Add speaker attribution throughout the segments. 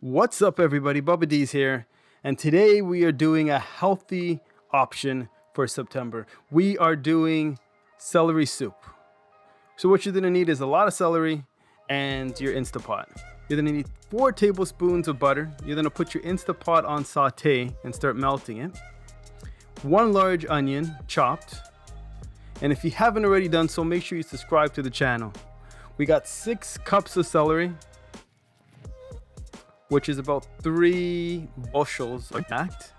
Speaker 1: What's up, everybody? Dees here, and today we are doing a healthy option for September. We are doing celery soup. So what you're gonna need is a lot of celery and your Instapot. You're gonna need 4 tablespoons of butter. You're gonna put your Instapot on saute and start melting it. 1 large onion chopped, and if you haven't already done so, make sure you subscribe to the channel. We got 6 cups of celery, which is about 3 bushels packed.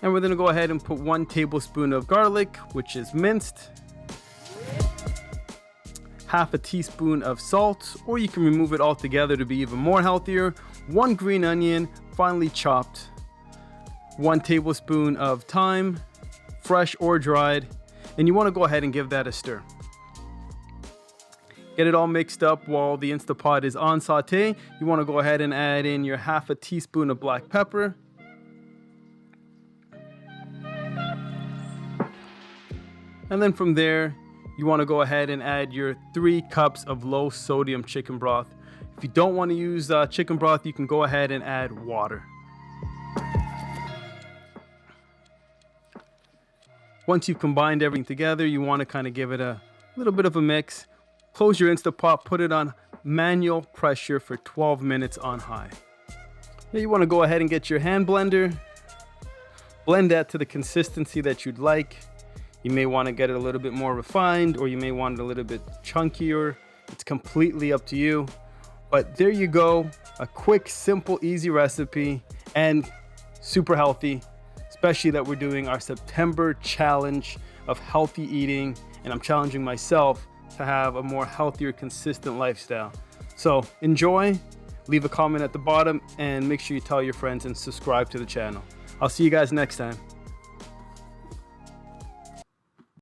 Speaker 1: And we're gonna go ahead and put 1 tablespoon of garlic, which is minced, half a teaspoon of salt, or you can remove it altogether to be even more healthier, 1 green onion, finely chopped, 1 tablespoon of thyme, fresh or dried, and you wanna go ahead and give that a stir. Get it all mixed up while the Instapot is on saute. You want to go ahead and add in your half a teaspoon of black pepper. And then from there, you want to go ahead and add your 3 cups of low sodium chicken broth. If you don't want to use chicken broth, you can go ahead and add water. Once you've combined everything together, you want to kind of give it a little bit of a mix. Close your Instapot, put it on manual pressure for 12 minutes on high. Now you want to go ahead and get your hand blender. Blend that to the consistency that you'd like. You may want to get it a little bit more refined, or you may want it a little bit chunkier. It's completely up to you. But there you go, a quick, simple, easy recipe and super healthy, especially that we're doing our September challenge of healthy eating, and I'm challenging myself to have a more healthier, consistent lifestyle. So enjoy, leave a comment at the bottom, and make sure you tell your friends and subscribe to the channel. I'll see you guys next time.